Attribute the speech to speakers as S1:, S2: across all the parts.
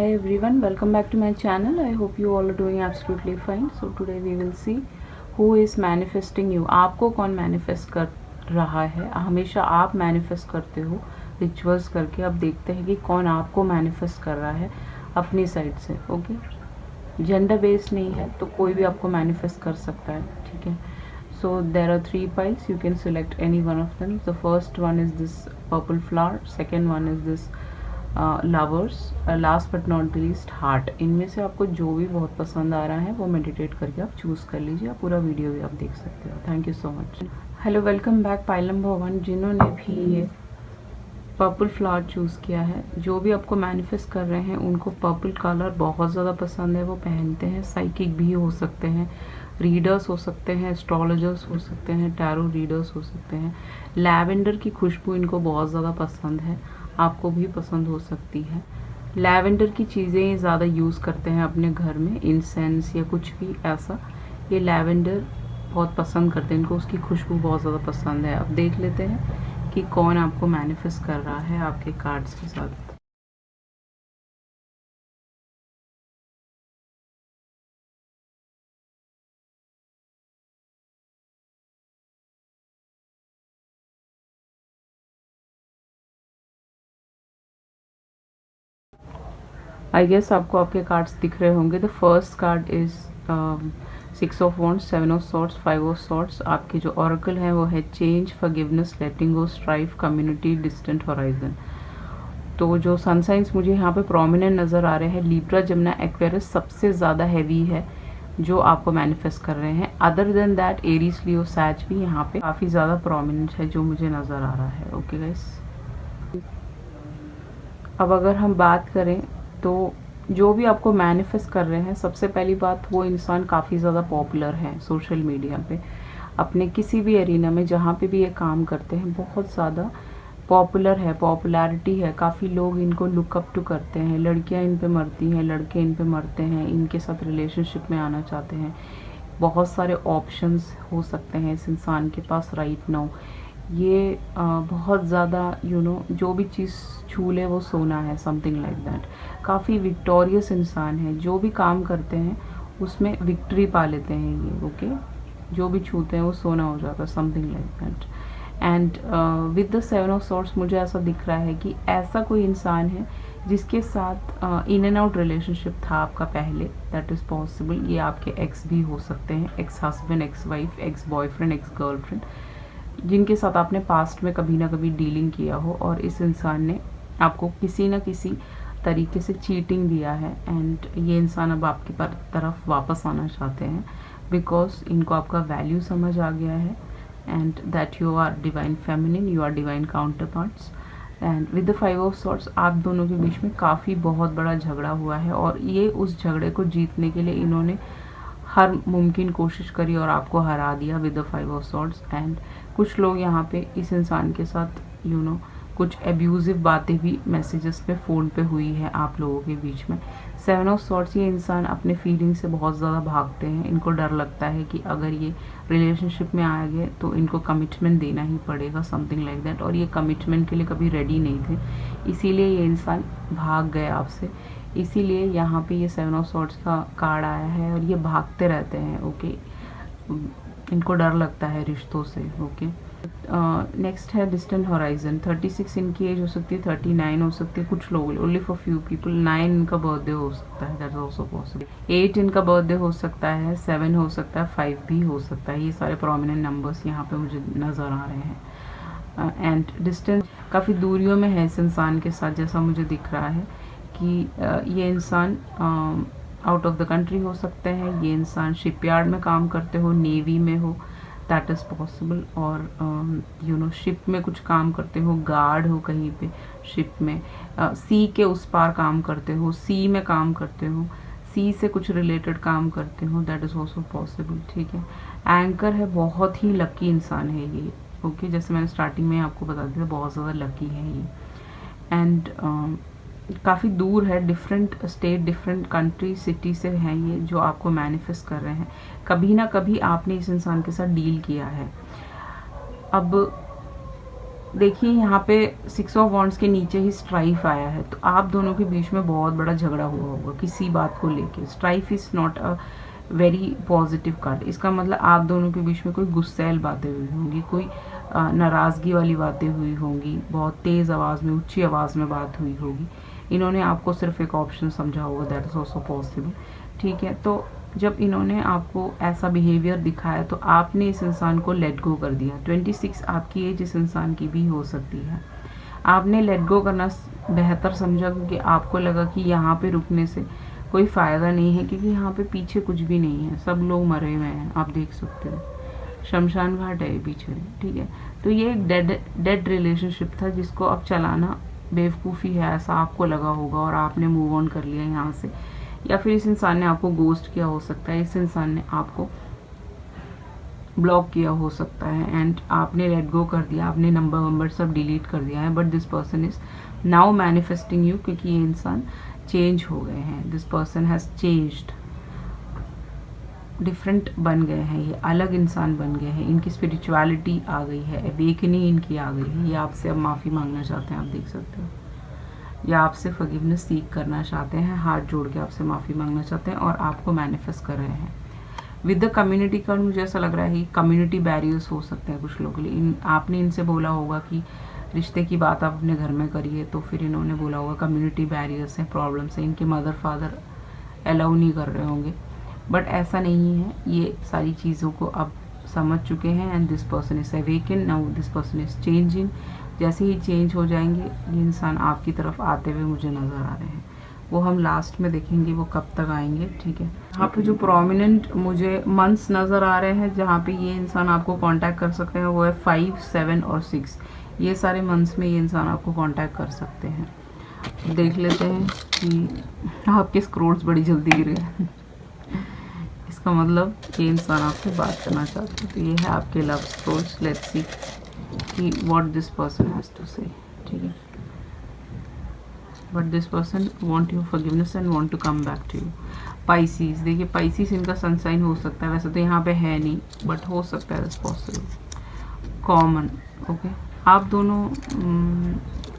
S1: Hi everyone, welcome back to my channel. I hope you all are doing absolutely fine. So today we will see who is manifesting you. आपको कौन manifest कर रहा है? हमेशा आप manifest करते हो रिचुअल्स करके. अब देखते हैं कि कौन आपको मैनिफेस्ट कर रहा है अपनी साइड से. ओके, जेंडर बेस्ड नहीं है तो कोई भी आपको मैनिफेस्ट कर सकता है. ठीक है. So there are 3 piles. You can select any one of them. The first one is this purple flower. Second one is this lovers. Last but not the least heart. इनमें से आपको जो भी बहुत पसंद आ रहा है वो मेडिटेट करके आप चूज़ कर लीजिए. आप पूरा वीडियो भी आप देख सकते हो. Thank you so much. Hello, welcome back. Pile number 1, जिन्होंने भी ये पर्पल फ्लावर चूज़ किया है, जो भी आपको मैनिफेस्ट कर रहे हैं उनको पर्पल कलर बहुत ज़्यादा पसंद है. वो पहनते हैं. साइकिक भी हो सकते हैं, रीडर्स हो सकते हैं, एस्ट्रोलॉजर्स हो सकते हैं, टैरो रीडर्स हो सकते हैं. लैवेंडर की खुशबू इनको बहुत ज़्यादा पसंद है. आपको भी पसंद हो सकती है. लैवेंडर की चीज़ें ज़्यादा यूज़ करते हैं अपने घर में, इंसेंस या कुछ भी ऐसा. ये लैवेंडर बहुत पसंद करते हैं, इनको उसकी खुशबू बहुत ज़्यादा पसंद है. अब देख लेते हैं कि कौन आपको मैनिफेस्ट कर रहा है आपके कार्ड्स के साथ. आई गेस आपको आपके कार्ड्स दिख रहे होंगे. The first card is 6 of wands, 7 of swords, 5 of swords. आपके जो ऑरेकल हैं वो है चेंज, फॉरगिवनेस, लेटिंग गो, स्ट्राइफ, कम्युनिटी, डिस्टेंट होराइजन. तो जो सन साइंस मुझे यहाँ पे प्रोमिनेंट नज़र आ रहे हैं, लिब्रा, जमुना, एक्वेरियस सबसे ज़्यादा हैवी है जो आपको मैनिफेस्ट कर रहे हैं. अदर देन दैट एरीज, लियो, सैज भी यहाँ पे काफ़ी ज़्यादा प्रोमिनेंट है जो मुझे नज़र आ रहा है. ओके गाइस, अब अगर हम बात करें तो जो भी आपको मैनिफेस्ट कर रहे हैं, सबसे पहली बात, वो इंसान काफ़ी ज़्यादा पॉपुलर है सोशल मीडिया पे. अपने किसी भी एरिना में जहाँ पे भी ये काम करते हैं बहुत ज़्यादा पॉपुलर है, पॉपुलैरिटी है. काफ़ी लोग इनको लुकअप टू करते हैं. लड़कियाँ इन पे मरती हैं, लड़के इन पे मरते हैं, इनके साथ रिलेशनशिप में आना चाहते हैं. बहुत सारे ऑप्शंस हो सकते हैं इस इंसान के पास राइट नाउ. ये बहुत ज़्यादा जो भी चीज़ छू ले वो सोना है, समथिंग लाइक दैट. काफ़ी विक्टोरियस इंसान है. जो भी काम करते हैं उसमें विक्ट्री पा लेते हैं ये. ओके, जो भी छूते हैं वो सोना हो जाता है, something like that. And with the 7 of swords मुझे ऐसा दिख रहा है कि ऐसा कोई इंसान है जिसके साथ इन एंड आउट रिलेशनशिप था आपका पहले. That is possible. ये आपके एक्स भी हो सकते हैं, ex husband, ex wife, ex boyfriend, ex girlfriend, जिनके साथ आपने पास्ट में कभी ना कभी डीलिंग किया हो और इस इंसान ने आपको किसी न किसी तरीके से चीटिंग दिया है. एंड ये इंसान अब आपकी तरफ वापस आना चाहते हैं बिकॉज इनको आपका वैल्यू समझ आ गया है. And that you are divine feminine, you are divine counterparts. And with the 5 of swords आप दोनों के बीच में काफ़ी बहुत बड़ा झगड़ा हुआ है और ये उस झगड़े को जीतने के लिए इन्होंने हर मुमकिन कोशिश करी और आपको हरा दिया with the 5 of swords. And कुछ लोग यहाँ पे इस इंसान के साथ कुछ एब्यूजिव बातें भी मैसेजेस पे, फ़ोन पे हुई है आप लोगों के बीच में. 7 ऑफ सॉर्ड्स, ये इंसान अपने फीलिंग से बहुत ज़्यादा भागते हैं. इनको डर लगता है कि अगर ये रिलेशनशिप में आ गए तो इनको कमिटमेंट देना ही पड़ेगा, समथिंग लाइक दैट. और ये कमिटमेंट के लिए कभी रेडी नहीं थे, इसीलिए ये इंसान भाग गए आपसे. इसीलिए यहाँ पे ये 7 ऑफ सॉर्ड्स का कार्ड आया है और ये भागते रहते हैं. ओके, इनको डर लगता है रिश्तों से. ओके, नेक्स्ट है डिस्टेंट होराइजन. 36 इनकी एज हो सकती है, 39 हो सकती है. कुछ लोग, ओनली फॉर फ्यू पीपल, 9 इनका बर्थडे हो सकता है, दैट इज ऑल्सो पॉसिबल. 8 इनका बर्थडे हो सकता है, 7 हो सकता है, 5 भी हो सकता है. ये सारे प्रोमिनेंट नंबर्स यहाँ पे मुझे नज़र आ रहे हैं. एंड डिस्टेंस काफ़ी दूरियों में है इस इंसान के साथ, जैसा मुझे दिख रहा है कि ये इंसान आउट ऑफ द कंट्री हो सकते हैं. ये इंसान शिपयार्ड में काम करते हो, नेवी में हो, दैट इज़ पॉसिबल. और शिप में कुछ काम करते हो, गार्ड हो कहीं पे शिप में, सी के उस पार काम करते हो, सी में काम करते हो, सी से कुछ रिलेटेड काम करते हो, दैट इज़ ऑल्सो पॉसिबल. ठीक है, एंकर है. बहुत ही लकी इंसान है ये. ओके, जैसे मैंने स्टार्टिंग में आपको बता दिया, बहुत ज़्यादा लकी है ये. एंड काफ़ी दूर है, different state, different country, city से हैं ये जो आपको मैनिफेस्ट कर रहे हैं. कभी ना कभी आपने इस इंसान के साथ डील किया है. अब देखिए यहाँ पे 6 ऑफ वॉन्ड्स के नीचे ही स्ट्राइफ आया है, तो आप दोनों के बीच में बहुत बड़ा झगड़ा हुआ होगा किसी बात को लेके। Strife is not a very positive card. इसका मतलब आप दोनों के बीच में कोई गुस्सैल बातें हुई होंगी, कोई नाराज़गी वाली बातें हुई होंगी, बहुत तेज़ आवाज़ में, ऊंची आवाज़ में बात हुई होगी। इन्होंने आपको सिर्फ एक ऑप्शन समझा होगा, दैट इज़ ऑल्सो पॉसिबल। ठीक है, तो जब इन्होंने आपको ऐसा बिहेवियर दिखाया तो आपने इस इंसान को लेट गो कर दिया। 26 आपकी एज इस इंसान की भी हो सकती है। आपने लेट गो करना बेहतर समझा, क्योंकि आपको लगा कि यहाँ पे रुकने से कोई फ़ायदा नहीं है, क्योंकि यहाँ पे पीछे कुछ भी नहीं है, सब लोग मरे हुए हैं, आप देख सकते हो, शमशान घाट है पीछे। ठीक है, तो ये एक डेड रिलेशनशिप था जिसको अब चलाना बेवकूफ़ी है, ऐसा आपको लगा होगा और आपने मूव ऑन कर लिया यहाँ से। या फिर इस इंसान ने आपको गोस्ट किया हो सकता है, इस इंसान ने आपको ब्लॉक किया हो सकता है, एंड आपने लेट गो कर दिया, आपने नंबर सब डिलीट कर दिया है। But this person is now manifesting you, क्योंकि ये इंसान चेंज हो गए हैं। This person has changed, different बन गए हैं, ये अलग इंसान बन गए हैं, इनकी स्पिरिचुअलिटी आ गई है, अवेकनिंग इनकी आ गई है। ये आपसे अब माफ़ी मांगना चाहते हैं, आप देख सकते हो, या आपसे फॉरगिवनेस सीख करना चाहते हैं, हाथ जोड़ के आपसे माफ़ी मांगना चाहते हैं और आपको मैनिफेस्ट कर रहे हैं। विद द कम्युनिटी कार्ड मुझे ऐसा लग रहा है कि कम्युनिटी बैरियर्स हो सकते हैं कुछ लोगों के लिए। आपने इनसे बोला होगा कि रिश्ते की बात आप अपने घर में करिए, तो फिर इन्होंने बोला होगा कम्युनिटी बैरियर्स हैं, प्रॉब्लम्स हैं, इनके मदर फादर अलाउ नहीं कर रहे होंगे। बट ऐसा नहीं है, ये सारी चीज़ों को अब समझ चुके हैं, and this person is awaken now, this person is changing. जैसे ही चेंज हो जाएंगे ये इंसान आपकी तरफ आते हुए मुझे नज़र आ रहे हैं, वो हम लास्ट में देखेंगे वो कब तक आएंगे। ठीक है, यहाँ पे जो प्रोमिनेंट मुझे मंथ्स नज़र आ रहे हैं जहाँ पे ये इंसान आपको कांटेक्ट कर सकते हैं, वो है 5, 7 और 6। ये सारे मंथ्स में ये इंसान आपको कांटेक्ट कर सकते हैं। देख लेते हैं कि आपके स्क्रोल्स बड़ी जल्दी गिरे इसका मतलब ये इंसान आपसे बात करना चाहते हैं। तो ये है आपके लव स्क्रोल्स। लेट्स सी कि what this person has to say. ठीक है, but this person want your forgiveness and want to come back to you. Pisces, देखिए पाइसीज इनका सनसाइन हो सकता है, वैसे तो यहाँ पे है नहीं बट हो सकता है, दैट्स पॉसिबल। कॉमन, ओके, आप दोनों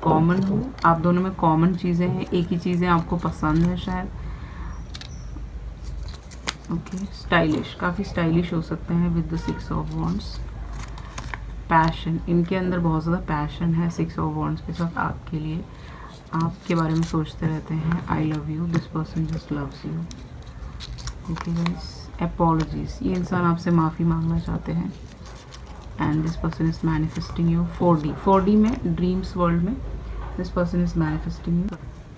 S1: कॉमन हो, आप दोनों में कॉमन चीज़ें हैं, एक ही चीज़ें आपको पसंद है शायद। ओके, स्टाइलिश, काफ़ी स्टाइलिश हो सकते हैं with the 6 of wands. Passion, इनके अंदर बहुत ज़्यादा पैशन है 6 ऑफ वॉन्ड्स के साथ आपके लिए, आपके बारे में सोचते रहते हैं। I love you, this person just loves you. Okay guys, apologies, ये इंसान आपसे माफ़ी मांगना चाहते हैं, and this person is manifesting you. 4D में, ड्रीम्स वर्ल्ड में this person is manifesting you.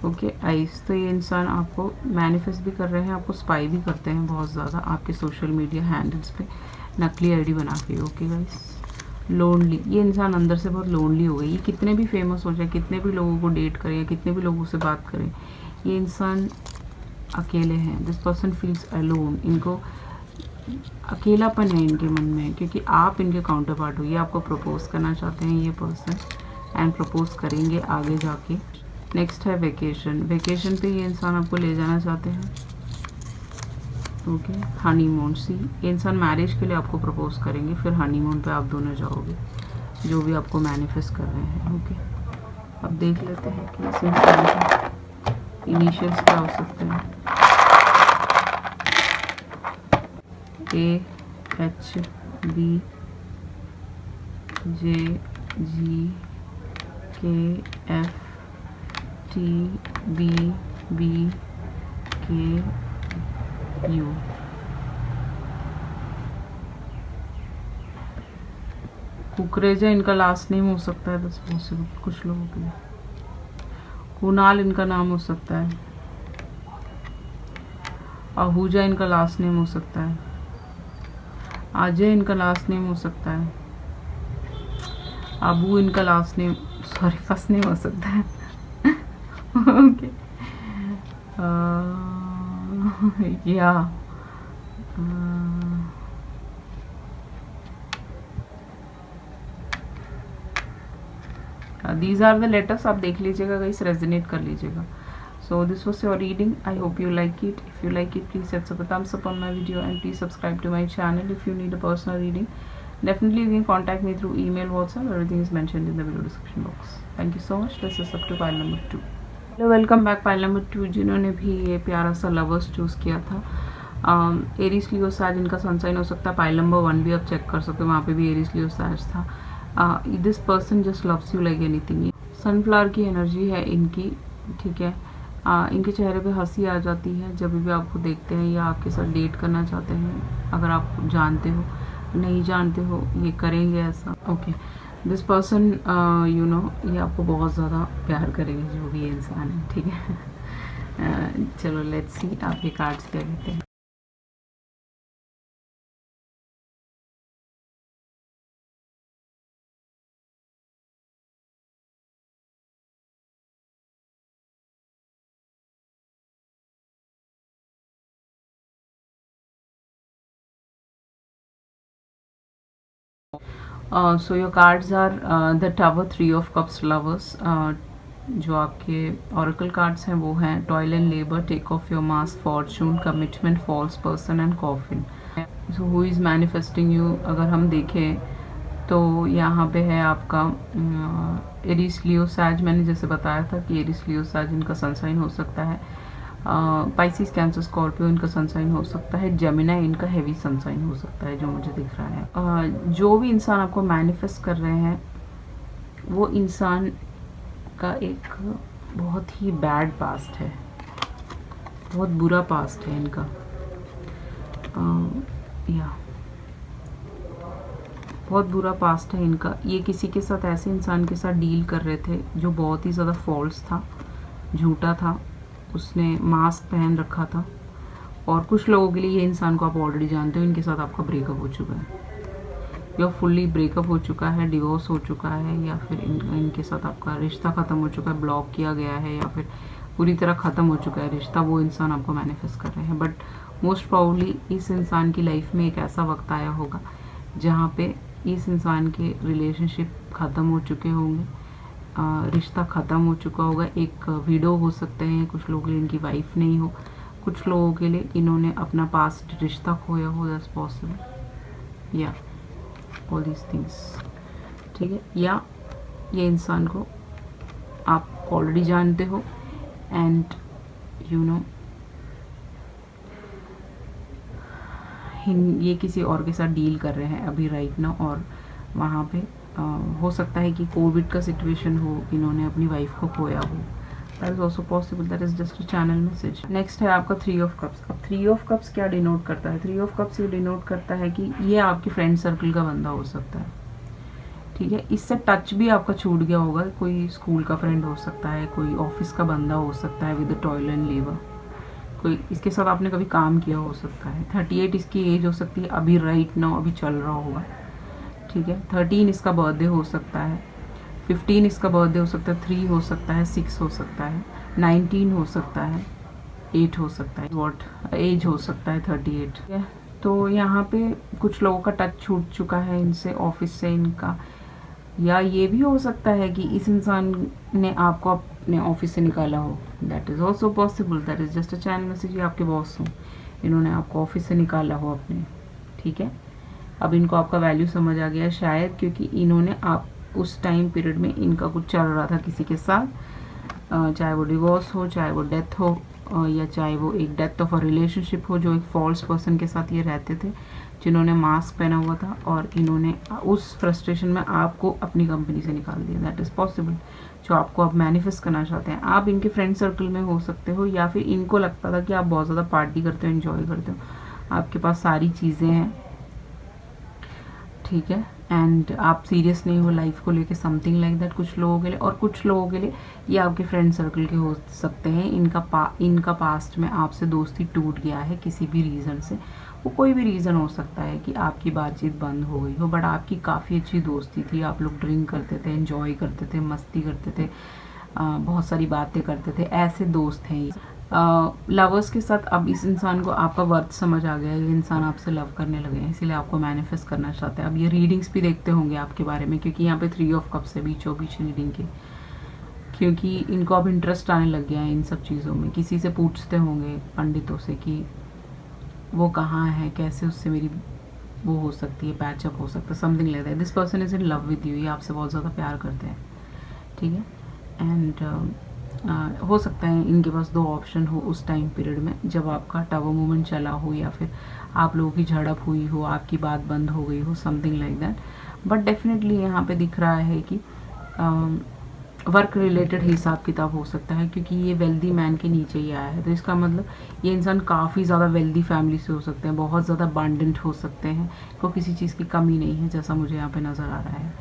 S1: Okay ice, तो ये इंसान आपको मैनिफेस्ट भी कर रहे हैं, आपको स्पाई भी करते हैं बहुत ज़्यादा आपके सोशल मीडिया हैंडल्स पे नकली आईडी बना के। ओके गाइस, लोनली, ये इंसान अंदर से बहुत लोनली हो गई। ये कितने भी फेमस हो जाए, कितने भी लोगों को डेट करें या कितने भी लोगों से बात करें, ये इंसान अकेले हैं। दिस पर्सन फील्स अलोन, इनको अकेलापन है इनके मन में, क्योंकि आप इनके काउंटर पार्ट हो। ये आपको प्रपोज करना चाहते हैं ये पर्सन, एंड प्रपोज करेंगे आगे जाके। नेक्स्ट है वेकेशन, वेकेशन पे ये इंसान आपको ले जाना चाहते हैं। ओके, हनीमून, सी, ये इंसान मैरिज के लिए आपको प्रपोज करेंगे, फिर हनीमून पे आप दोनों जाओगे, जो भी आपको मैनिफेस्ट कर रहे हैं। ओके, अब देख लेते हैं कि इस इंसान के इनिशियल्स क्या हो सकते हैं। AHB JGKF TBBKU। कुकरेजा इनका लास्ट नेम हो सकता है, बस पॉसिबल कुछ लोगों के लिए। कुणाल इनका नाम हो सकता है। आहूजा इनका लास्ट नेम हो सकता है। अजय इनका लास्ट नेम हो सकता है। अबू इनका last name, sorry first name हो सकता है। ओके, या दीज आर द लेटर्स, आप देख लीजिएगा गाइस, रेजोनेट कर लीजिएगा। So this was your reading. I hope you like it. If you like it, please hit the thumbs up on my video and please subscribe to my channel. If you need a personal reading, Definitely you can contact me through email, WhatsApp. Everything is mentioned in the video description box. Thank you so much. This is up to pile number 2. Hello, welcome back pile number 2। जिन्होंने भी ये प्यारा सा lovers choose किया था, Aries Leo सैज इनका sunshine हो सकता है। पाइल नंबर 1 भी आप चेक कर सकते हो, वहाँ पे भी एरीज लियो सैज था। This person just loves you like anything. Sunflower की एनर्जी है इनकी, ठीक है। इनके चेहरे पे हंसी आ जाती है जब भी आपको देखते हैं या आपके साथ डेट करना चाहते हैं। अगर आप जानते हो, नहीं जानते हो, ये करेंगे ऐसा। Okay, this person you know ये आपको बहुत ज़्यादा प्यार करेंगे, जो भी ये इंसान है, ठीक है। चलो लेट्स सी आपके कार्ड्स क्या कहते हैं। So your cards are the tower, 3 of cups, lovers. जो आपके ऑरेकल कार्ड्स हैं वो हैं toil and labour, take off your mask, fortune, commitment, false person and coffin. So who is manifesting you अगर हम देखें तो यहाँ पे है आपका एरीज लियो सैज। मैंने जैसे बताया था कि एरीज लियो सैज इनका सनसाइन हो सकता है। पाइसिस, कैंसर, स्कॉर्पियो इनका सनसाइन हो सकता है। जेमिनी इनका हैवी सनसाइन हो सकता है, जो मुझे दिख रहा है। जो भी इंसान आपको मैनिफेस्ट कर रहे हैं वो इंसान का एक बहुत ही बैड पास्ट है, बहुत बुरा पास्ट है इनका। या बहुत बुरा पास्ट है इनका। ये किसी के साथ, ऐसे इंसान के साथ डील कर रहे थे जो बहुत ही ज़्यादा फॉल्स था, झूठा था। उसने मास्क पहन रखा था। और कुछ लोगों के लिए ये इंसान को आप ऑलरेडी जानते हो, इनके साथ आपका ब्रेकअप हो चुका है या फुल्ली ब्रेकअप हो चुका है, डिवोर्स हो चुका है, या फिर इनके साथ आपका रिश्ता ख़त्म हो चुका है, ब्लॉक किया गया है, या फिर पूरी तरह ख़त्म हो चुका है रिश्ता। वो इंसान आपको मैनिफेस्ट कर रहे हैं। बट मोस्ट प्रॉब्ली इस इंसान की लाइफ में एक ऐसा वक्त आया होगा जहाँ पे इस इंसान के रिलेशनशिप ख़त्म हो चुके होंगे, रिश्ता ख़त्म हो चुका होगा। एक विडो हो सकते हैं, कुछ लोगों के लिए इनकी वाइफ नहीं हो, कुछ लोगों के लिए इन्होंने अपना पास्ट रिश्ता खोया हो, दैट्स पॉसिबल। या ऑल दीज थिंग्स, ठीक है। या ये इंसान को आप ऑलरेडी जानते हो एंड यू नो ये किसी और के साथ डील कर रहे हैं अभी राइट नाउ। और वहाँ पे हो सकता है कि कोविड का सिचुएशन हो, इन्होंने अपनी वाइफ को खोया हो, that is also possible. That is just a channel message. Next है आपका 3 ऑफ कप्स। अब 3 ऑफ कप्स क्या डिनोट करता है? 3 ऑफ कप्स ये डिनोट करता है कि ये आपके फ्रेंड सर्कल का बंदा हो सकता है, ठीक है। इससे टच भी आपका छूट गया होगा। कोई स्कूल का फ्रेंड हो सकता है, कोई ऑफिस का बंदा हो सकता है विद टॉयल एंड लेबर, कोई इसके साथ आपने कभी काम किया हो सकता है। 38 इसकी एज हो सकती है अभी राइट नाउ, अभी चल रहा होगा, ठीक है। 13 इसका बर्थडे हो सकता है, 15 इसका बर्थडे हो सकता है, 3 हो सकता है, 6 हो सकता है, 19 हो सकता है, 8 हो सकता है, वॉट एज हो सकता है 38, ठीक है। तो यहाँ पे कुछ लोगों का टच छूट चुका है इनसे, ऑफिस से इनका। या ये भी हो सकता है कि इस इंसान ने आपको अपने ऑफिस से निकाला हो, that is also possible. That is just a channel message. ये आपके बॉस हो, इन्होंने आपको ऑफिस से निकाला हो अपने, ठीक है। अब इनको आपका वैल्यू समझ आ गया है शायद, क्योंकि इन्होंने आप उस टाइम पीरियड में इनका कुछ चल रहा था किसी के साथ, चाहे वो डिवोर्स हो, चाहे वो डेथ हो, या चाहे वो एक डेथ ऑफ अ रिलेशनशिप हो, जो एक फॉल्स पर्सन के साथ ये रहते थे जिन्होंने मास्क पहना हुआ था, और इन्होंने उस फ्रस्ट्रेशन में आपको अपनी कंपनी से निकाल दिया। That is possible. जो आपको आप मैनिफेस्ट करना चाहते हैं, आप इनके फ्रेंड सर्कल में हो सकते हो, या फिर इनको लगता था कि आप बहुत ज़्यादा पार्टी करते हो, एंजॉय करते हो, आपके पास सारी चीज़ें हैं, ठीक है, एंड आप सीरियस नहीं हो लाइफ को लेके, समथिंग लाइक दैट कुछ लोगों के लिए। और कुछ लोगों के लिए ये आपके फ्रेंड सर्कल के हो सकते हैं। इनका पास्ट में आपसे दोस्ती टूट गया है किसी भी रीज़न से। वो कोई भी रीज़न हो सकता है कि आपकी बातचीत बंद हो गई हो, बट आपकी काफ़ी अच्छी दोस्ती थी। आप लोग ड्रिंक करते थे, एंजॉय करते थे, मस्ती करते थे, बहुत सारी बातें करते थे, ऐसे दोस्त हैं ये। लवर्स के साथ अब इस इंसान को आपका वर्थ समझ आ गया है, ये इंसान आपसे लव करने लगे हैं, इसीलिए आपको मैनिफेस्ट करना चाहते हैं। अब ये रीडिंग्स भी देखते होंगे आपके बारे में, क्योंकि यहाँ पे 3 ऑफ कप्स है बीचों बीच रीडिंग के, क्योंकि इनको अब इंटरेस्ट आने लग गया है इन सब चीज़ों में। किसी से पूछते होंगे पंडितों से कि वो कहाँ है, कैसे उससे मेरी वो हो सकती है, पैचअप हो सकता है, something like that. This person is in love with you, ये आपसे बहुत ज़्यादा प्यार करते हैं, ठीक है। एंड हो सकता है इनके पास दो ऑप्शन हो उस टाइम पीरियड में जब आपका टावर मूवमेंट चला हो, या फिर आप लोगों की झड़प हुई हो, आपकी बात बंद हो गई हो, something like that. But definitely यहाँ पे दिख रहा है कि वर्क रिलेटेड हिसाब किताब हो सकता है, क्योंकि ये वेल्दी मैन के नीचे ही आया है। तो इसका मतलब ये इंसान काफ़ी ज़्यादा वेल्दी फैमिली से हो सकते हैं, बहुत ज़्यादा अबांडेंट हो सकते हैं, को किसी चीज़ की कमी नहीं है, जैसा मुझे यहाँ पे नज़र आ रहा है।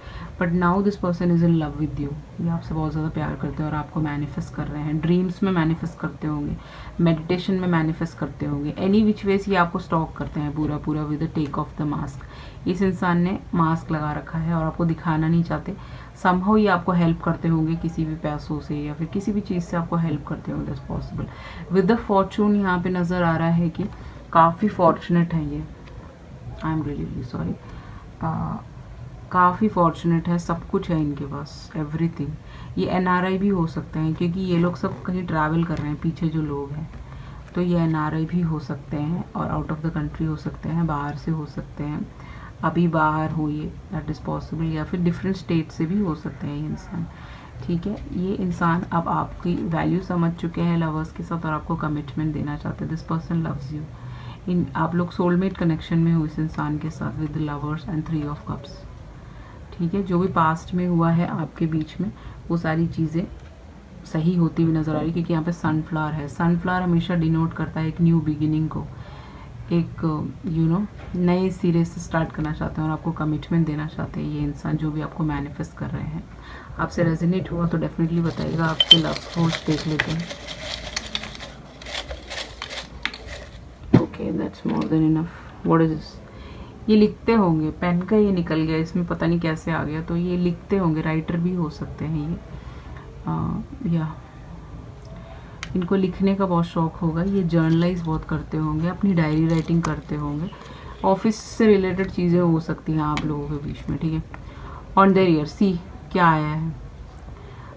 S1: But now this person is in love with you, ये आपसे बहुत ज़्यादा प्यार करते हैं और आपको मैनिफेस्ट कर रहे हैं, ड्रीम्स में मैनिफेस्ट करते होंगे, मेडिटेशन में मैनिफेस्ट करते होंगे, एनी विच वेज ये आपको स्टॉक करते हैं पूरा पूरा with the take off the mask. इस इंसान ने मास्क लगा रखा है और आपको दिखाना नहीं चाहते। समहाउ ये आपको हेल्प करते होंगे किसी भी पैसों से या फिर किसी भी चीज़ से आपको हेल्प करते होंगे, it's possible. With the Fortune यहाँ पे नज़र आ रहा है कि काफ़ी फॉर्चुनेट है ये, आई एम रियली सॉरी, काफ़ी फॉर्चुनेट है, सब कुछ है इनके पास, एवरीथिंग। ये एनआरआई भी हो सकते हैं, क्योंकि ये लोग सब कहीं ट्रैवल कर रहे हैं, पीछे जो लोग हैं, तो ये एनआरआई भी हो सकते हैं और आउट ऑफ द कंट्री हो सकते हैं, बाहर से हो सकते हैं, अभी बाहर हो ये, दैट इज़ पॉसिबल, या फिर डिफरेंट स्टेट से भी हो सकते हैं ये इंसान, ठीक है। ये इंसान अब आपकी वैल्यू समझ चुके हैं लवर्स के साथ और आपको कमिटमेंट देना चाहते हैं। दिस पर्सन लव्स यू, इन आप लोग सोलमेट कनेक्शन में हो इस इंसान के साथ with lovers and 3 of cups, ठीक है। जो भी पास्ट में हुआ है आपके बीच में वो सारी चीज़ें सही होती हुई नज़र आ रही, क्योंकि यहाँ पे सनफ्लावर है। सनफ्लावर हमेशा डिनोट करता है एक न्यू बिगिनिंग को, एक नए सिरे से स्टार्ट करना चाहते हैं और आपको कमिटमेंट देना चाहते हैं ये इंसान, जो भी आपको मैनिफेस्ट कर रहे हैं। आपसे रेजोनेट हुआ तो डेफिनेटली बताइएगा। आपके लव फोर्स देख लेते हैं। Okay, that's more than enough. What is this? ये लिखते होंगे, पेन का ये निकल गया, इसमें पता नहीं कैसे आ गया, तो ये लिखते होंगे, राइटर भी हो सकते हैं ये, या इनको लिखने का बहुत शौक होगा, ये जर्नलाइज बहुत करते होंगे, अपनी डायरी राइटिंग करते होंगे, ऑफिस से रिलेटेड चीज़ें हो सकती हैं आप लोगों के बीच में, ठीक है। ऑन देयर ईयर, सी क्या आया है,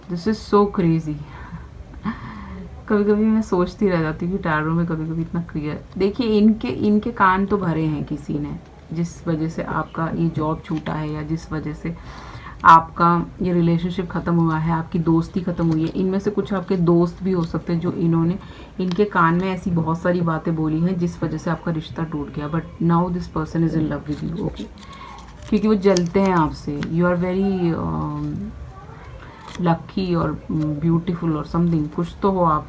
S1: दिस इज सो क्रेजी। कभी कभी मैं सोचती रह जाती हूँ कि टैरो में कभी कभी इतना क्लियर, देखिए इनके कान तो भरे हैं किसी ने, जिस वजह से आपका ये जॉब छूटा है या जिस वजह से आपका ये रिलेशनशिप ख़त्म हुआ है, आपकी दोस्ती ख़त्म हुई है। इनमें से कुछ आपके दोस्त भी हो सकते हैं जो इन्होंने इनके कान में ऐसी बहुत सारी बातें बोली हैं जिस वजह से आपका रिश्ता टूट गया। But now this person is in love with you, okay, क्योंकि वो जलते हैं आपसे। यू आर वेरी लकी और ब्यूटीफुल और समथिंग, कुछ तो हो आप,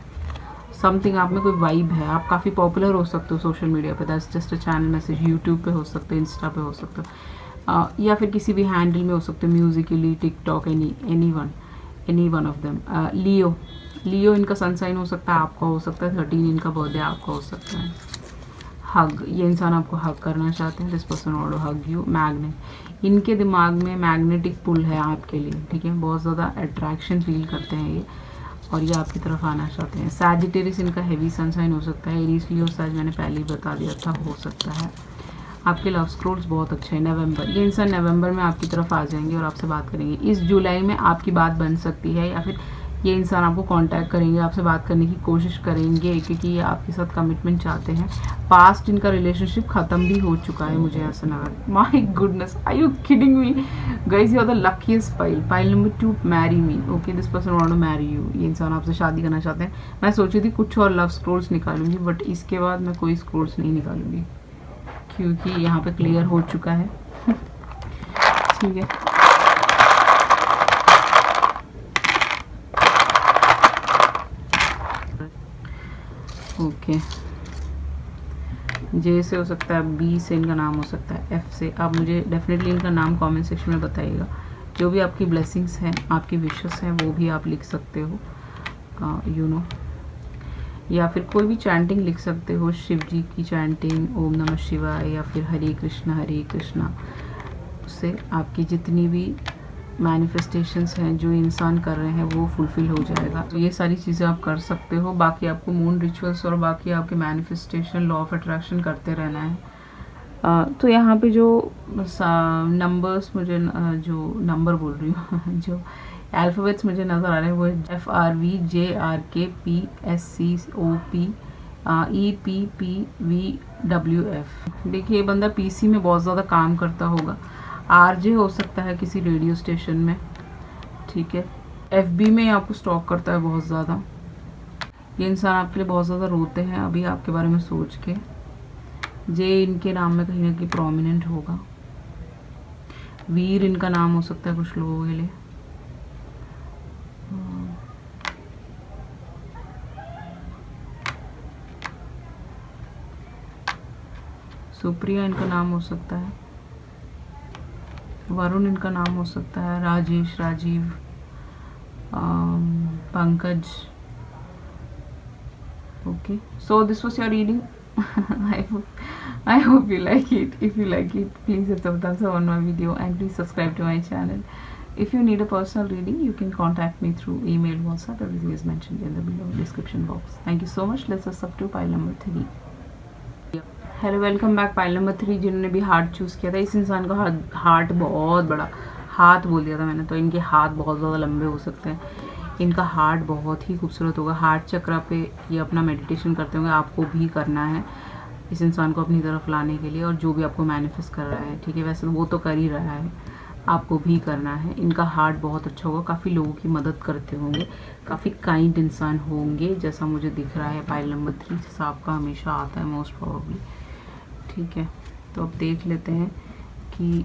S1: समथिंग आप में कोई वाइब है। आप काफ़ी पॉपुलर हो सकते हो सोशल मीडिया पे, that's just a channel message. YouTube पे हो सकते हो, इंस्टा पे हो सकते हो, या फिर किसी भी हैंडल में हो सकते हो, musically, TikTok, any one of them. Leo इनका सनसाइन हो सकता है, आपका हो सकता है 13 इनका बर्थडे आपका हो सकता है। हग, ये इंसान आपको हग करना चाहते हैं, this person want to hug you. Magnet, इनके दिमाग में मैग्नेटिक पुल है आपके लिए, ठीक है, बहुत ज़्यादा अट्रैक्शन फील करते हैं ये और ये आपकी तरफ आना चाहते हैं। सैजिटेरियस इनका हेवी सनसाइन हो सकता है, एरीज, लियो, सैज मैंने पहले ही बता दिया था, हो सकता है। आपके लव स्क्रोल्स बहुत अच्छे हैं। नवंबर, ये इंसान नवंबर में आपकी तरफ आ जाएंगे और आपसे बात करेंगे। इस जुलाई में आपकी बात बन सकती है, या फिर ये इंसान आपको कांटेक्ट करेंगे, आपसे बात करने की कोशिश करेंगे, क्योंकि ये आपके साथ कमिटमेंट चाहते हैं। पास्ट इनका रिलेशनशिप ख़त्म भी हो चुका है, मुझे ऐसा लगा। My goodness, are you kidding me guys? You are the luckiest pile number 2, marry me. Okay, this person want to marry you, ये इंसान आपसे शादी करना चाहते हैं। मैं सोची थी कुछ और लव स्क्रोल्स निकालूंगी, बट इसके बाद मैं कोई स्क्रोल्स नहीं निकालूंगी क्योंकि यहाँ पे क्लियर हो चुका है। ठीक है, ओके। जे से हो सकता है, बी से इनका नाम हो सकता है, एफ से। आप मुझे डेफिनेटली इनका नाम कमेंट सेक्शन में बताइएगा। जो भी आपकी ब्लेसिंग्स हैं, आपकी विशेस हैं, वो भी आप लिख सकते हो, या फिर कोई भी चैंटिंग लिख सकते हो, शिव जी की चैंटिंग, ओम नमः शिवाय, या फिर हरे कृष्णा। उससे आपकी जितनी भी मैनिफेस्टेशंस हैं जो इंसान कर रहे हैं वो फुलफिल हो जाएगा। तो ये सारी चीज़ें आप कर सकते हो। बाकी आपको मून रिचुअल्स और बाकी आपके मैनिफेस्टेशन, लॉ ऑफ अट्रैक्शन करते रहना है। तो यहाँ पे जो नंबर्स मुझे जो नंबर बोल रही हूँ जो अल्फ़ाबेट्स मुझे नज़र आ रहे हैं वो FRV JRK PSCOP EPPVWF। देखिए ये बंदा पीसी में बहुत ज़्यादा काम करता होगा, आरजे हो सकता है किसी रेडियो स्टेशन में, ठीक है। एफबी में आपको स्टॉक करता है बहुत ज़्यादा। ये इंसान आपके लिए बहुत ज़्यादा रोते हैं अभी आपके बारे में सोच के। जे इनके नाम में कहीं ना कहीं प्रोमिनेंट होगा। वीर इनका नाम हो सकता है कुछ लोगों के लिए। सुप्रिया इनका नाम हो सकता है। वरुण इनका नाम हो सकता है। Rajesh, Rajiv, Pankaj. Okay, so this was your reading. I hope you like it. If you like it, please hit the thumbs up on my video and please subscribe to my channel. If you need a personal reading, you can contact me through email, WhatsApp. Everything is mentioned in the below description box. Thank you so much. Let's up to pile number 3. Hello, welcome back. Pile number 3 जिन्होंने भी heart choose किया था, इस इंसान का heart बहुत बड़ा, हाथ बोल दिया था मैंने, तो इनके हाथ बहुत ज़्यादा लंबे हो सकते हैं। इनका हार्ट बहुत ही खूबसूरत होगा। हार्ट चक्र पे ये अपना मेडिटेशन करते होंगे। आपको भी करना है इस इंसान को अपनी तरफ लाने के लिए, और जो भी आपको मैनिफेस्ट कर रहा है, ठीक है, वैसे वो तो कर ही रहा है, आपको भी करना है। इनका हार्ट बहुत अच्छा होगा, काफ़ी लोगों की मदद करते होंगे, काफ़ी काइंड इंसान होंगे जैसा मुझे दिख रहा है पाइल नंबर 3, जैसा आपका हमेशा आता है मोस्ट प्रोबेबली, ठीक है। तो अब देख लेते हैं कि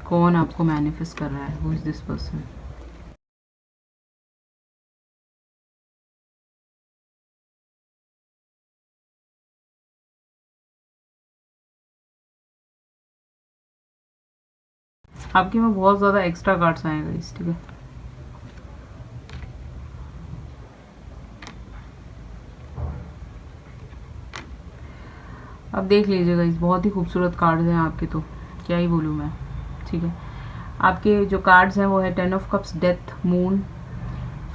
S1: कौन आपको मैनिफेस्ट कर रहा है। Who is this person? आपके में बहुत ज़्यादा एक्स्ट्रा कार्ड्स आएगा इस, ठीक है। अब देख लीजिएगा, इस बहुत ही खूबसूरत कार्ड्स हैं आपके, तो क्या ही बोलूँ मैं, ठीक है। आपके जो कार्ड्स हैं वो है 10 of cups, death, moon,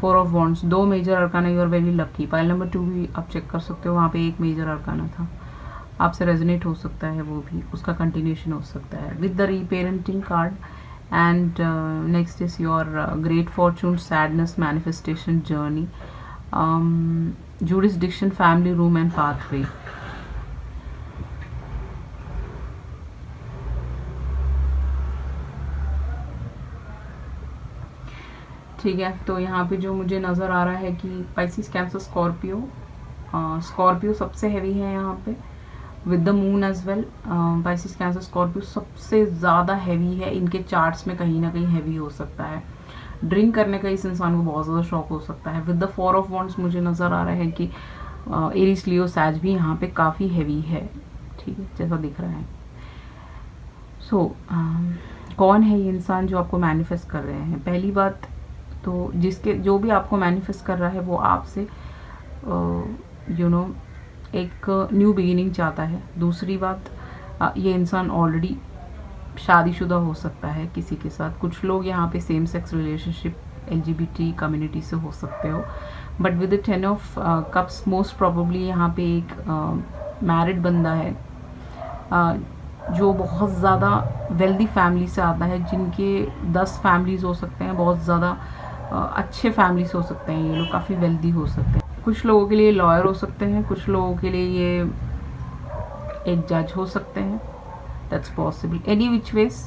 S1: 4 of wands. 2 major arcana, you are very lucky. Pile number 2 भी आप चेक कर सकते हो, वहाँ पे एक मेजर अरकाना था, आपसे रेजोनेट हो सकता है, वो भी उसका कंटिन्यूशन हो सकता है with the reparenting card. And next is your great fortune, sadness, manifestation, journey, jurisdiction, family, room and pathway. ठीक है, तो यहाँ पे जो मुझे नज़र आ रहा है कि पाइसिस, कैंसर, स्कॉर्पियो, स्कॉर्पियो सबसे हैवी है यहाँ पे with the moon as well. Pisces, Cancer, Scorpio सबसे ज़्यादा हैवी है, इनके चार्ट्स में कहीं ना कहीं हैवी हो सकता है। ड्रिंक करने का इस इंसान को बहुत ज़्यादा शौक हो सकता है। विद द 4 ऑफ वॉन्ड्स मुझे नज़र आ रहा है कि एरीज, लियो, सैज भी यहाँ पे काफ़ी हैवी है, ठीक है, जैसा दिख रहा है। सो कौन है ये इंसान जो आपको मैनिफेस्ट कर रहे हैं? पहली बात तो जिसके जो भी आपको मैनिफेस्ट कर रहा है वो आपसे एक न्यू बिगिनिंग चाहता है। दूसरी बात, ये इंसान ऑलरेडी शादीशुदा हो सकता है किसी के साथ। कुछ लोग यहाँ पे same sex relationship, LGBT community से हो सकते हो, but with the 10 of cups most probably यहाँ पे एक मैरिड बंदा है जो बहुत ज़्यादा वेल्दी फैमिली से आता है, जिनके 10 फैमिलीज़ हो सकते हैं, बहुत ज़्यादा अच्छे फैमिलीज हो सकते हैं, ये लोग काफ़ी वेल्दी हो सकते हैं। कुछ लोगों के लिए लॉयर हो सकते हैं, कुछ लोगों के लिए ये एक जज हो सकते हैं, that's possible. Any which ways,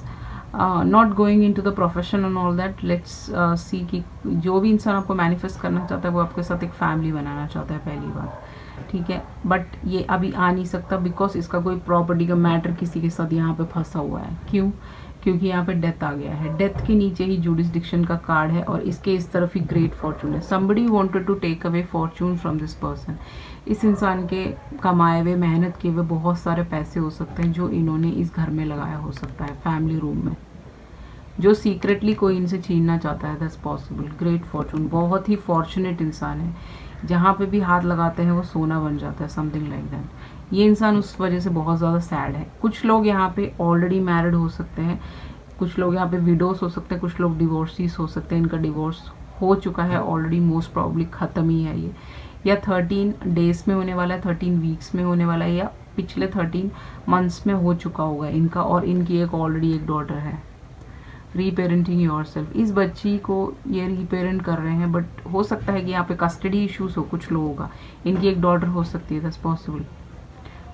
S1: not going into the profession and all that, let's see कि जो भी इंसान आपको मैनिफेस्ट करना चाहता है वो आपके साथ एक फैमिली बनाना चाहता है, पहली बात, ठीक है। बट ये अभी आ नहीं सकता बिकॉज इसका कोई प्रॉपर्टी का मैटर किसी के साथ यहाँ पे फंसा हुआ है। क्यों? क्योंकि यहाँ पे डेथ आ गया है। डेथ के नीचे ही जुडिस्डिक्शन का कार्ड है और इसके इस तरफ ही ग्रेट फॉर्चून है। Somebody wanted to take away fortune from this person. इस इंसान के कमाए हुए, मेहनत किए हुए बहुत सारे पैसे हो सकते हैं जो इन्होंने इस घर में लगाया हो सकता है, फैमिली रूम में, जो सीक्रेटली कोई इनसे छीनना चाहता है, दैट्स पॉसिबल। ग्रेट फॉर्चून, बहुत ही फॉर्चुनेट इंसान है, जहाँ पे भी हाथ लगाते हैं वो सोना बन जाता है, समथिंग लाइक दैट। ये इंसान उस वजह से बहुत ज़्यादा सैड है। कुछ लोग यहाँ पे ऑलरेडी मैरिड हो सकते हैं, कुछ लोग यहाँ पे विडोस हो सकते हैं, कुछ लोग डिवोर्सीज हो सकते हैं, इनका डिवोर्स हो चुका है ऑलरेडी, मोस्ट प्रॉब्ली ख़त्म ही है ये, या 13 डेज में होने वाला है, 13 वीक्स में होने वाला है, या पिछले 13 मंथ्स में हो चुका होगा इनका, और इनकी एक ऑलरेडी एक डॉटर है, रीपेरेंटिंग योरसेल्फ, इस बच्ची को ये रीपेरेंट कर रहे हैं, बट हो सकता है कि यहाँ पे कस्टडी इश्यूज हो कुछ लोगों का, इनकी एक डॉटर हो सकती है, दैट्स पॉसिबल।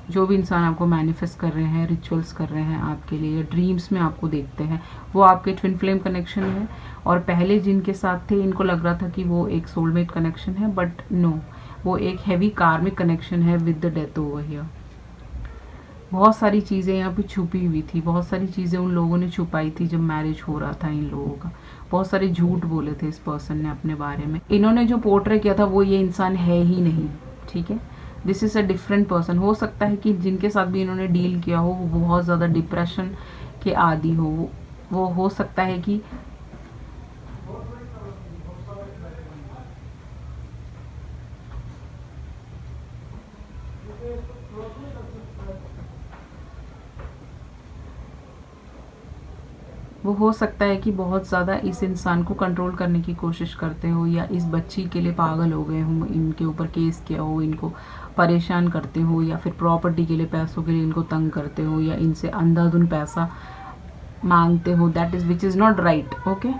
S1: जो भी इंसान आपको मैनिफेस्ट कर रहे हैं, रिचुअल्स कर रहे हैं आपके लिए, ड्रीम्स में आपको देखते हैं, वो आपके ट्विन फ्लेम कनेक्शन है। और पहले जिनके साथ थे इनको लग रहा था कि वो एक सोलमेट कनेक्शन है, बट नो, वो एक हैवी कार्मिक कनेक्शन है with the death over here. बहुत सारी चीज़ें यहाँ पे छुपी हुई थी, बहुत सारी चीज़ें उन लोगों ने छुपाई थी जब मैरिज हो रहा था इन लोगों का। बहुत सारे झूठ बोले थे इस पर्सन ने अपने बारे में। इन्होंने जो पोर्ट्रे किया था वो ये इंसान है ही नहीं, ठीक है। This is a different person. हो सकता है कि जिनके साथ भी इन्होंने डील किया हो वो बहुत ज़्यादा डिप्रेशन के आदी हो। वो हो सकता है कि बहुत ज़्यादा इस इंसान को कंट्रोल करने की कोशिश करते हो, या इस बच्ची के लिए पागल हो गए हो, इनके ऊपर केस किया हो, इनको परेशान करते हो, या फिर प्रॉपर्टी के लिए, पैसों के लिए इनको तंग करते हो, या इनसे अंधाधुन पैसा मांगते हो, that is which is not right, okay.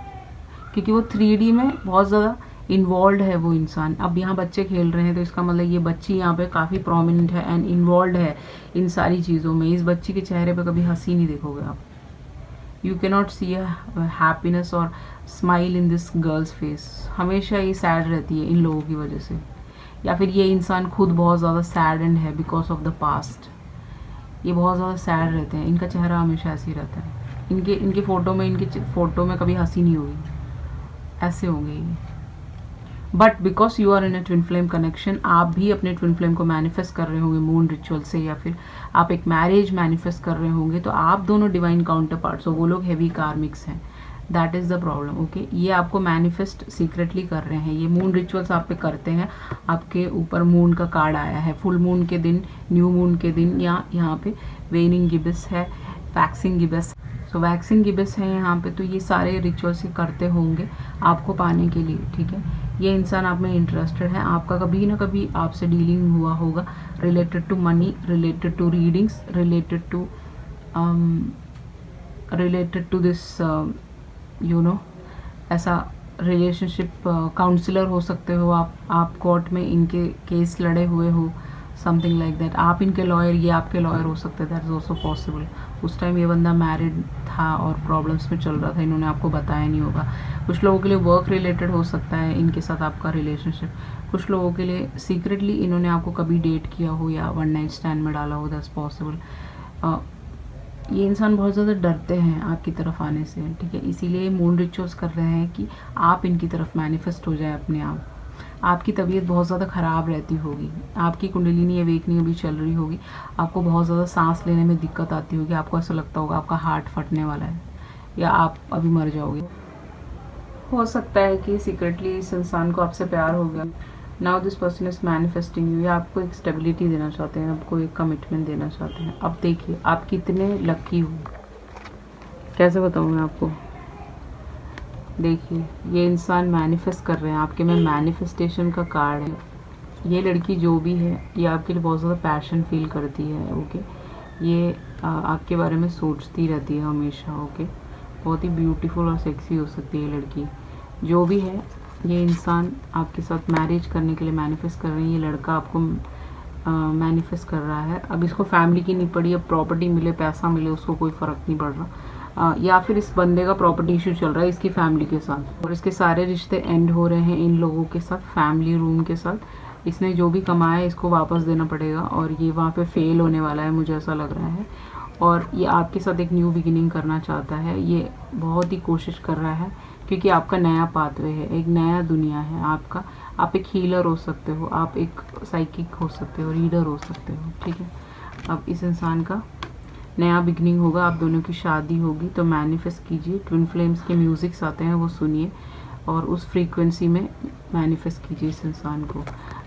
S1: क्योंकि वो 3D में बहुत ज़्यादा इन्वॉल्व है वो इंसान। अब यहाँ बच्चे खेल रहे हैं तो इसका मतलब ये बच्ची यहाँ पे काफ़ी प्रोमिनेंट है एंड इन्वॉल्व है इन सारी चीज़ों में। इस बच्ची के चेहरे पे कभी हंसी नहीं देखोगे आप। You cannot see a happiness और smile in this girls face. हमेशा ये सैड रहती है इन लोगों की वजह से, या फिर ये इंसान खुद बहुत ज़्यादा सैडेंड है बिकॉज ऑफ द पास्ट। ये बहुत ज़्यादा सैड रहते हैं, इनका चेहरा हमेशा ऐसे ही रहता है। इनके फ़ोटो में कभी हंसी नहीं होगी, ऐसे होंगे ये। But because you are in a twin flame connection, आप भी अपने ट्विन फ्लेम को मैनिफेस्ट कर रहे होंगे मून रिचुअल से, या फिर आप एक मैरिज मैनिफेस्ट कर रहे होंगे, तो आप दोनों डिवाइन काउंटर पार्ट्स हो, वो लोग हैवी कार्मिक्स हैं। That is the problem, okay. ये आपको मैनिफेस्ट सीक्रेटली कर रहे हैं। ये मून रिचुअल्स आप पे करते हैं, आपके ऊपर मून का कार्ड आया है, फुल मून के दिन, न्यू मून के दिन, या यहाँ पे वेनिंग गिबस है, वैक्सिंग गिबस। सो वैक्सिंग गिबस है यहाँ पे, तो ये सारे रिचुअल्स ये करते होंगे आपको पाने के लिए, ठीक है। ये इंसान आप में इंटरेस्टेड है, आपका कभी ना कभी आपसे डीलिंग हुआ होगा related to money, related to readings, related to this you know, ऐसा रिलेशनशिप काउंसलर हो सकते हो आप कोर्ट में इनके केस लड़े हुए हो, समथिंग लाइक दैट। आप इनके लॉयर, ये आपके लॉयर हो सकते हैं, दैट इज़ ऑल्सो पॉसिबल। उस टाइम ये बंदा मैरिड था और प्रॉब्लम्स में चल रहा था, इन्होंने आपको बताया नहीं होगा। कुछ लोगों के लिए वर्क रिलेटेड हो सकता है इनके साथ आपका रिलेशनशिप, कुछ लोगों के लिए सीक्रेटली इन्होंने आपको कभी डेट किया हो या वन नाइट स्टैंड में डाला हो, दैट्स पॉसिबल। ये इंसान बहुत ज़्यादा डरते हैं आपकी तरफ आने से, ठीक है। इसीलिए मून रिचुअल्स कर रहे हैं कि आप इनकी तरफ मैनिफेस्ट हो जाए अपने आप। आपकी तबीयत बहुत ज़्यादा ख़राब रहती होगी, आपकी कुंडलिनी अवेकनिंग अभी चल रही होगी, आपको बहुत ज़्यादा सांस लेने में दिक्कत आती होगी, आपको ऐसा लगता होगा आपका हार्ट फटने वाला है या आप अभी मर जाओगे। हो सकता है कि सीक्रेटली इस इंसान को आपसे प्यार हो गया। Now this person is manifesting you, या आपको एक स्टेबिलिटी देना चाहते हैं, आपको एक कमिटमेंट देना चाहते हैं। अब देखिए आप कितने लकी हो, कैसे बताऊँ मैं आपको। देखिए ये इंसान मैनिफेस्ट कर रहे हैं आपके में, मैनिफेस्टेशन का कार्ड है। ये लड़की जो भी है ये आपके लिए बहुत ज़्यादा पैशन फील करती है, ओके। ये आपके बारे में सोचती रहती है हमेशा, ओके। बहुत ही ब्यूटीफुल और सेक्सी हो सकती है ये लड़की। जो भी है ये इंसान आपके साथ मैरिज करने के लिए मैनिफेस्ट कर रहे हैं। ये लड़का आपको मैनिफेस्ट कर रहा है। अब इसको फैमिली की नहीं पड़ी, अब प्रॉपर्टी मिले, पैसा मिले, उसको कोई फ़र्क नहीं पड़ रहा। या फिर इस बंदे का प्रॉपर्टी इशू चल रहा है इसकी फैमिली के साथ, और इसके सारे रिश्ते एंड हो रहे हैं इन लोगों के साथ, फैमिली रूम के साथ। इसने जो भी कमाया है इसको वापस देना पड़ेगा, और ये वहाँ पे फेल होने वाला है, मुझे ऐसा लग रहा है। और ये आपके साथ एक न्यू बिगिनिंग करना चाहता है, ये बहुत ही कोशिश कर रहा है, क्योंकि आपका नया पाथवे है, एक नया दुनिया है आपका। आप एक हीलर हो सकते हो, आप एक साइकिक हो सकते हो, रीडर हो सकते हो, ठीक है। अब इस इंसान का नया बिगनिंग होगा, आप दोनों की शादी होगी, तो मैनिफेस्ट कीजिए। ट्विन फ्लेम्स के म्यूज़िक्स आते हैं वो सुनिए, और उस फ्रीक्वेंसी में मैनिफेस्ट कीजिए इस इंसान को।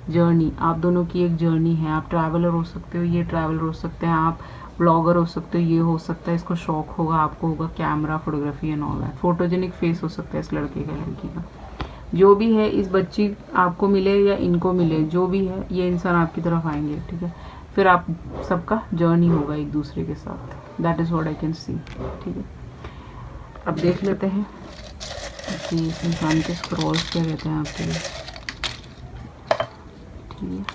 S1: जर्नी, आप दोनों की एक जर्नी है। आप ट्रैवलर हो सकते हो, ये ट्रैवलर हो सकते हैं, आप ब्लॉगर हो सकते हो, ये हो सकता है। इसको शौक होगा, आपको होगा camera, photography and all that. Photogenic face हो सकता है इस लड़के का, लड़की का। जो भी है, इस बच्ची आपको मिले या इनको मिले, जो भी है, ये इंसान आपकी तरफ आएंगे, ठीक है। फिर आप सबका जर्नी होगा एक दूसरे के साथ, that is what I can see, ठीक है। अब देख लेते हैं कि इस इंसान के स्क्रॉल्स क्या कहते हैं आपके लिए। ठीक है,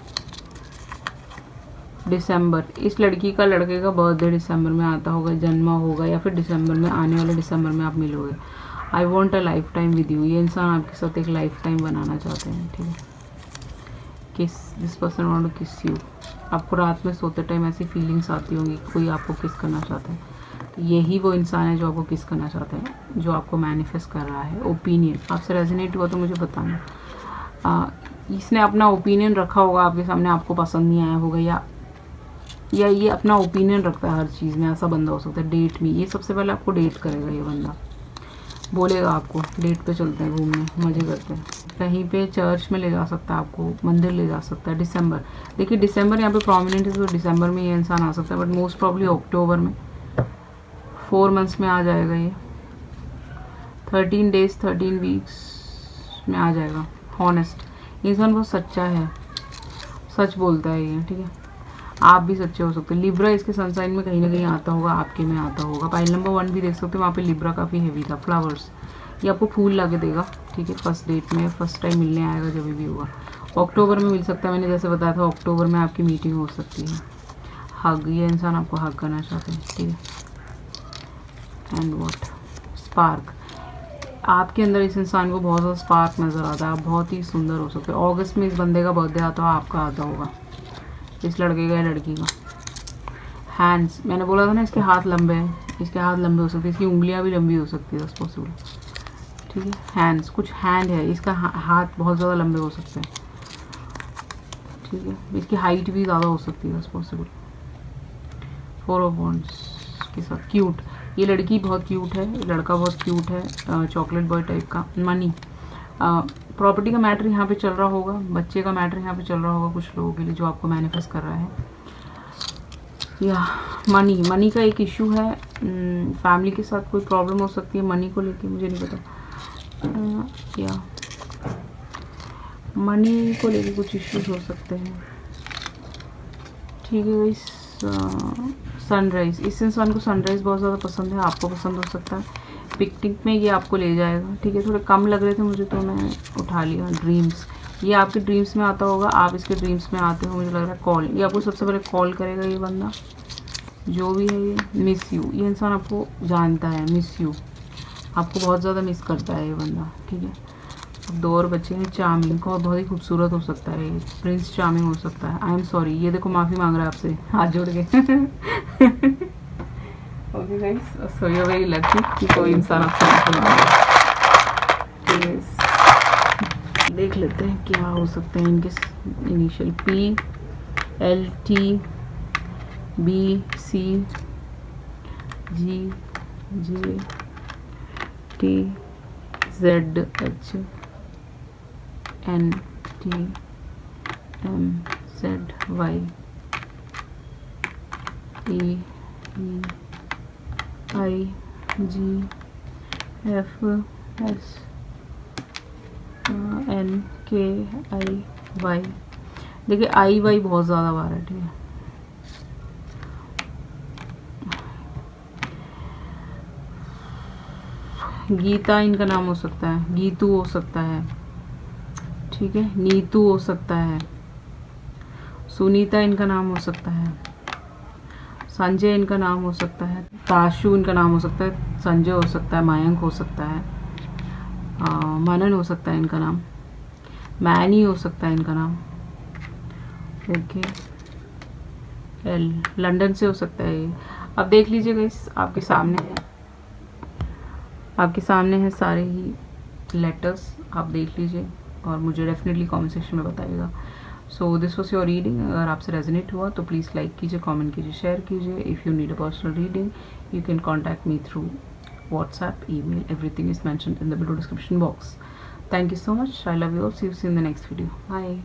S1: दिसंबर, इस लड़की का लड़के का बर्थडे दिसंबर में आता होगा, जन्मा होगा, या फिर दिसंबर में, आने वाले दिसंबर में आप मिलोगे। I want a life time with you, ये इंसान आपके साथ एक लाइफ टाइम बनाना चाहते हैं। ठीक है, किस, दिस पर्सन वांट टू किस यू, आपको रात में सोते टाइम ऐसी फीलिंग्स आती होंगी कोई आपको किस करना चाहता है। यही वो इंसान है जो आपको किस करना चाहता है, जो आपको मैनिफेस्ट कर रहा है। ओपिनियन आपसे रेजोनेट हुआ तो मुझे बताना। इसने अपना ओपिनियन रखा होगा आपके सामने, आपको पसंद नहीं आया होगा, या ये अपना ओपिनियन रखता है हर चीज़ में, ऐसा बंदा हो सकता है। डेट में, ये सबसे पहले आपको डेट करेगा, ये बंदा बोलेगा आपको डेट पे चलते हैं घूमने, मज़े करते हैं, कहीं पे चर्च में ले जा सकता है आपको, मंदिर ले जा सकता है। दिसंबर, देखिए दिसंबर यहाँ पे प्रोमिनेंट है, तो दिसंबर में ये इंसान आ सकता है, बट मोस्ट प्रॉब्ली अक्टूबर में, 4 मंथ्स में आ जाएगा ये, 13 डेज 13 वीक्स में आ जाएगा। हॉनेस्ट इंसान बहुत सच्चा है, सच बोलता है ये। ठीक है, आप भी सच्चे हो सकते हैं। लिब्रा इसके सनसाइन में कहीं ना कहीं आता होगा, आपके में आता होगा। पाइल नंबर 1 भी देख सकते हो, वहाँ पे लिब्रा काफ़ी हेवी था। फ्लावर्स, ये आपको फूल ला के देगा। ठीक है, फर्स्ट डेट में, फर्स्ट टाइम मिलने आएगा जब भी होगा। अक्टूबर में मिल सकता है, मैंने जैसे बताया था अक्टूबर में आपकी मीटिंग हो सकती है। हग, ये इंसान आपको हग करना चाहते हैं। ठीक है, एंड वॉट, स्पार्क, आपके अंदर इस इंसान को बहुत ज़्यादा स्पार्क नज़र आता है, आप बहुत ही सुंदर हो सकते हो। अगस्त में इस बंदे का बर्थडे आता हो, आपका आता होगा, इस लड़के का या लड़की का। हैंड्स, मैंने बोला था ना इसके हाथ लंबे हैं, इसके हाथ लंबे हो सकते हैं, इसकी उंगलियां भी लंबी हो सकती है, पॉसिबल। ठीक है, हैंड्स, कुछ हैंड है, इसका हाथ बहुत ज़्यादा लंबे हो सकते हैं। ठीक है, इसकी हाइट भी ज़्यादा हो सकती है, पॉसिबल। 4 ऑफ वॉन्ड्स के साथ क्यूट, ये लड़की बहुत क्यूट है, लड़का बहुत क्यूट है, चॉकलेट बॉय टाइप का। मनी, प्रॉपर्टी का मैटर यहाँ पे चल रहा होगा, बच्चे का मैटर यहाँ पे चल रहा होगा कुछ लोगों के लिए, जो आपको मैनिफेस्ट कर रहा है। या मनी, मनी का एक इशू है, फैमिली के साथ कोई प्रॉब्लम हो सकती है मनी को लेके, मुझे नहीं पता। या मनी को लेके कुछ इश्यूज हो सकते हैं। ठीक है, इस सनराइज़, इस इंसान को सनराइज़ बहुत ज़्यादा पसंद है, आपको पसंद हो सकता है। पिकनिक में ये आपको ले जाएगा। ठीक है, थोड़े कम लग रहे थे मुझे तो मैं उठा लिया। ड्रीम्स, ये आपके ड्रीम्स में आता होगा, आप इसके ड्रीम्स में आते हो, मुझे लग रहा है। कॉल, ये आपको सबसे पहले कॉल करेगा ये बंदा, जो भी है ये। मिस यू, ये इंसान आपको जानता है, मिस यू, आपको बहुत ज़्यादा मिस करता है ये बंदा। ठीक है, अब 2 और बच्चे हैं। चार्मिंग को बहुत ही खूबसूरत हो सकता है ये, प्रिंस चार्मिंग हो सकता है। आई एम सॉरी, ये देखो माफ़ी मांग रहा है आपसे, हाथ जोड़ के। Okay guys, so you are very lucky कि कोई इंसान आपसे माफी मांग रहा है। देख लेते हैं क्या हो सकते हैं इनके initial. PLT BC GJ TZH NTMZY EEIGFS NKIY। देखिए IY बहुत ज़्यादा बार है। ठीक है, गीता इनका नाम हो सकता है, गीतू हो सकता है। ठीक है, नीतू हो सकता है, सुनीता इनका नाम हो सकता है, संजय इनका नाम हो सकता है, ताशु इनका नाम हो सकता है, संजय हो सकता है, मयंक हो सकता है, मनन हो सकता है इनका नाम, मैनी हो सकता है इनका नाम। ओके, एल लंदन से हो सकता है ये। अब देख लीजिएगा, इस आपके सामने है, आपके सामने है सारे ही लेटर्स, आप देख लीजिए और मुझे डेफिनेटली कमेंट सेक्शन में बताइएगा। So this was your reading. अगर आपसे रेजोनेट हुआ तो प्लीज़ लाइक कीजिए, कमेंट कीजिए, शेयर कीजिए। If you need a personal reading you can contact me through WhatsApp, email, everything is mentioned in the below description box. Thank you so much. I love you all. See you in the next video. Bye.